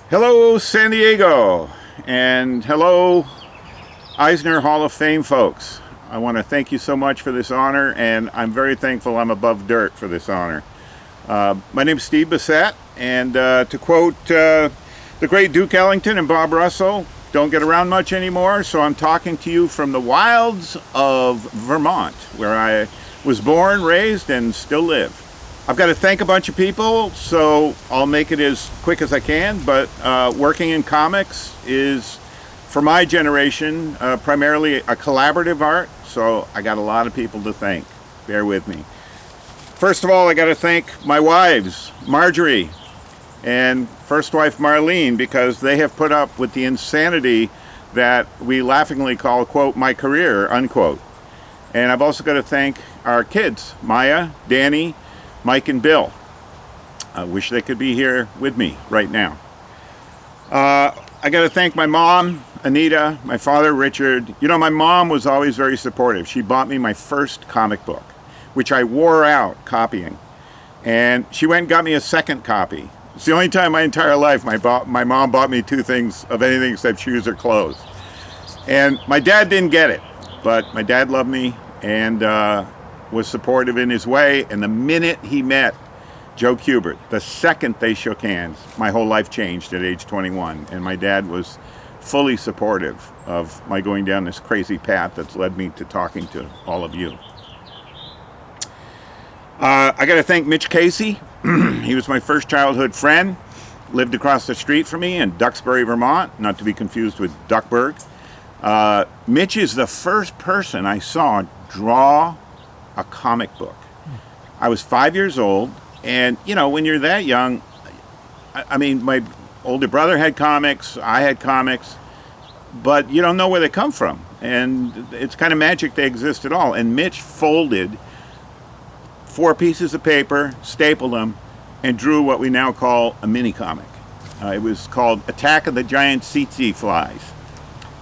Hello, San Diego, and hello, Eisner Hall of Fame folks. I want to thank you so much for this honor, and I'm very thankful I'm above dirt for this honor. My name is Steve Bissette, and to quote the great Duke Ellington and Bob Russell, don't get around much anymore, so I'm talking to you from the wilds of Vermont, where I was born, raised, and still live. I've got to thank a bunch of people, so I'll make it as quick as I can, but working in comics is, for my generation, primarily a collaborative art, so I got a lot of people to thank. Bear with me. First of all, I got to thank my wives, Marjorie and first wife Marlene, because they have put up with the insanity that we laughingly call, quote, my career, unquote. And I've also got to thank our kids, Maya, Danny, Mike, and Bill. I wish they could be here with me right now. I got to thank my mom, Anita, my father, Richard. You know, my mom was always very supportive. She bought me my first comic book, which I wore out copying. And she went and got me a second copy. It's the only time in my entire life my mom bought me two things of anything except shoes or clothes. And my dad didn't get it, but my dad loved me and was supportive in his way. And the minute he met Joe Kubert, the second they shook hands, my whole life changed at age 21. And my dad was fully supportive of my going down this crazy path that's led me to talking to all of you. I got to thank Mitch Casey. He was my first childhood friend, lived across the street from me in Duxbury, Vermont, not to be confused with Duckburg. Mitch is the first person I saw draw a comic book. I was 5 years old, and you know, when you're that young, I mean, my older brother had comics, I had comics, but you don't know where they come from, and it's kind of magic they exist at all. And Mitch folded 4 pieces of paper, stapled them, and drew what we now call a mini comic. It was called Attack of the Giant Tsetse Flies.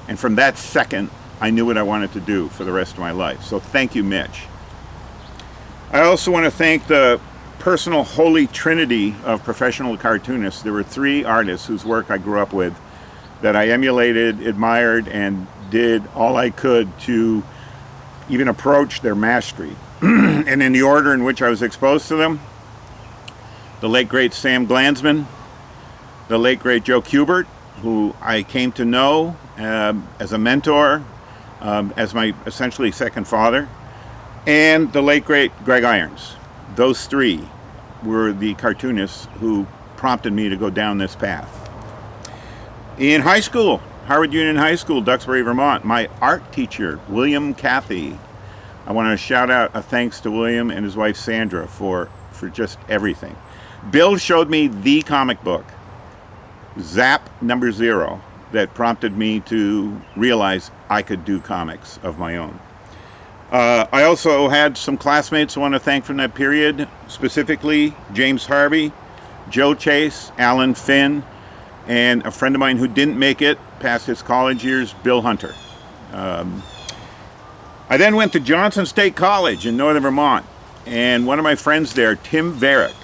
And from that second, I knew what I wanted to do for the rest of my life. So thank you, Mitch. I also want to thank the personal holy trinity of professional cartoonists. There were 3 artists whose work I grew up with that I emulated, admired, and did all I could to even approach their mastery. And in the order in which I was exposed to them, the late great Sam Glanzman, the late great Joe Kubert, who I came to know as a mentor, as my essentially second father, and the late great Greg Irons. Those 3 were the cartoonists who prompted me to go down this path. In high school, Harvard Union High School, Duxbury, Vermont, my art teacher, William Cathy. I want to shout out a thanks to William and his wife Sandra for just everything. Bill showed me the comic book, Zap number 0, that prompted me to realize I could do comics of my own. I also had some classmates I want to thank from that period, specifically James Harvey, Joe Chase, Alan Finn, and a friend of mine who didn't make it past his college years, Bill Hunter. I then went to Johnson State College in northern Vermont, and one of my friends there, Tim Varick,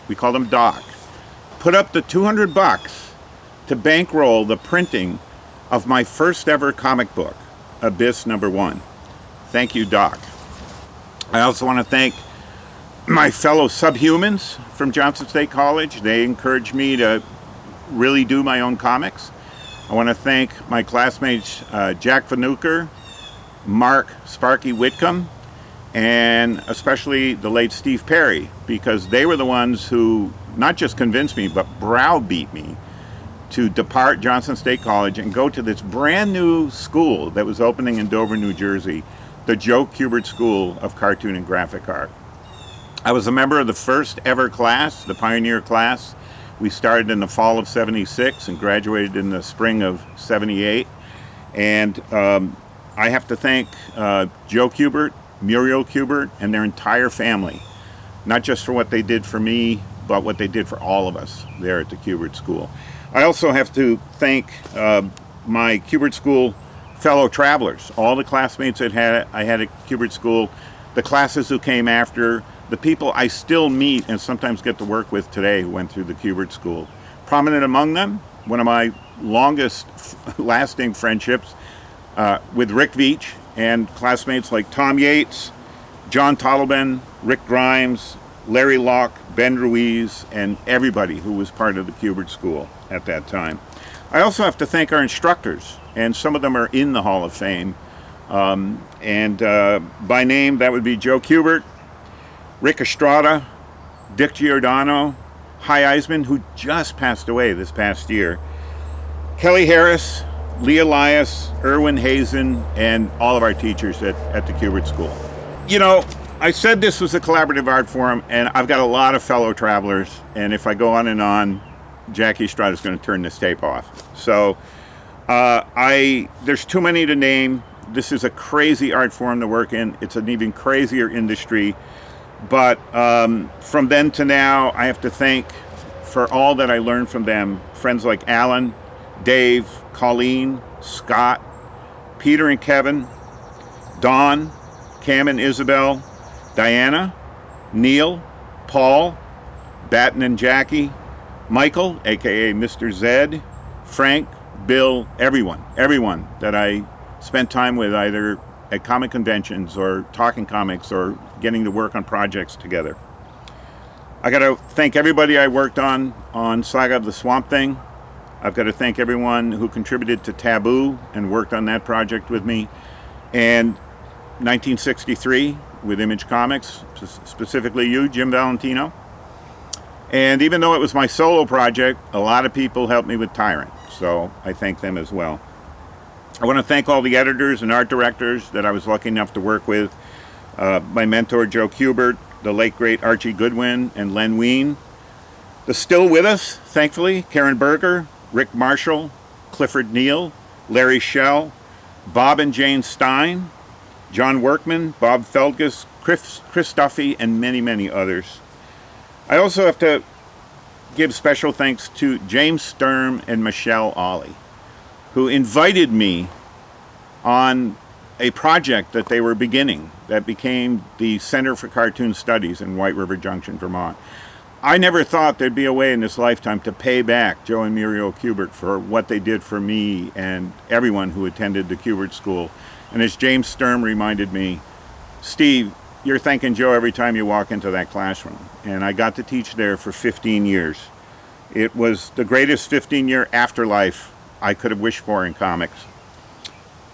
we called him Doc, put up the $200 to bankroll the printing of my first ever comic book, Abyss number 1. Thank you, Doc. I also want to thank my fellow subhumans from Johnson State College. They encouraged me to really do my own comics. I want to thank my classmates Jack Vanuker, Mark Sparky Whitcomb, and especially the late Steve Perry, because they were the ones who not just convinced me, but browbeat me to depart Johnson State College and go to this brand new school that was opening in Dover, New Jersey, the Joe Kubert School of Cartoon and Graphic Art. I was a member of the first ever class, the Pioneer class. We started in the fall of '76 and graduated in the spring of '78. And I have to thank Joe Kubert, Muriel Kubert, and their entire family, not just for what they did for me, but what they did for all of us there at the Kubert School. I also have to thank my Kubert School fellow travelers, all the classmates I had at Kubert School, the classes who came after, the people I still meet and sometimes get to work with today who went through the Kubert School. Prominent among them, one of my longest lasting friendships with Rick Veach and classmates like Tom Yates, John Tottleben, Rick Grimes, Larry Locke, Ben Ruiz, and everybody who was part of the Kubert School at that time. I also have to thank our instructors, and some of them are in the Hall of Fame. By name, that would be Joe Kubert, Rick Estrada, Dick Giordano, Hy Eisman, who just passed away this past year, Kelly Harris, Lee Elias, Erwin Hazen, and all of our teachers at the Kubert School. You know, I said this was a collaborative art forum, and I've got a lot of fellow travelers, and if I go on and on, Jackie Estrada is going to turn this tape off. So there's too many to name. This is a crazy art form to work in. It's an even crazier industry. But from then to now, I have to thank, for all that I learned from them, friends like Alan, Dave, Colleen, Scott, Peter and Kevin, Dawn, Cam and Isabel, Diana, Neil, Paul, Batten and Jackie, Michael, aka Mr. Zed, Frank, Bill, everyone that I spent time with either at comic conventions or talking comics or getting to work on projects together. I got to thank everybody I worked on Saga of the Swamp Thing. I've got to thank everyone who contributed to Taboo and worked on that project with me. And 1963 with Image Comics, specifically you, Jim Valentino. And even though it was my solo project, a lot of people helped me with Tyrant, so I thank them as well. I want to thank all the editors and art directors that I was lucky enough to work with. My mentor, Joe Kubert, the late, great Archie Goodwin, and Len Wein. The still with us, thankfully, Karen Berger, Rick Marshall, Clifford Neal, Larry Schell, Bob and Jane Stein, John Workman, Bob Feldges, Chris Duffy, and many, many others. I also have to give special thanks to James Sturm and Michelle Ollie, who invited me on a project that they were beginning that became the Center for Cartoon Studies in White River Junction, Vermont. I never thought there'd be a way in this lifetime to pay back Joe and Muriel Kubert for what they did for me and everyone who attended the Kubert School. And as James Sturm reminded me, Steve, you're thanking Joe every time you walk into that classroom. And I got to teach there for 15 years. It was the greatest 15-year afterlife I could have wished for in comics.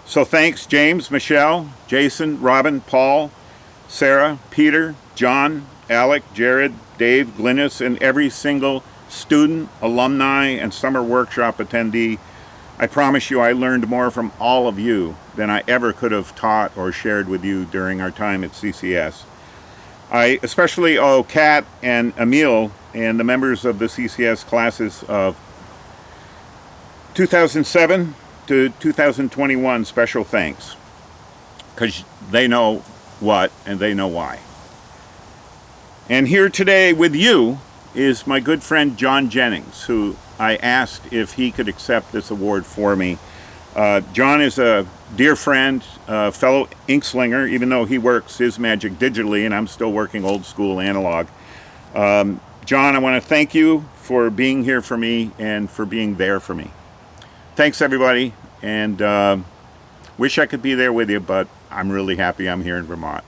So thanks, James, Michelle, Jason, Robin, Paul, Sarah, Peter, John, Alec, Jared, Dave, Glynis, and every single student, alumni, and summer workshop attendee. I promise you I learned more from all of you than I ever could have taught or shared with you during our time at CCS. I especially owe Kat and Emil and the members of the CCS classes of 2007 to 2021 special thanks, because they know what and they know why. And here today with you is my good friend John Jennings, who I asked if he could accept this award for me. John is a dear friend, fellow inkslinger, even though he works his magic digitally and I'm still working old school analog. John, I want to thank you for being here for me and for being there for me. Thanks, everybody, and wish I could be there with you, but I'm really happy I'm here in Vermont.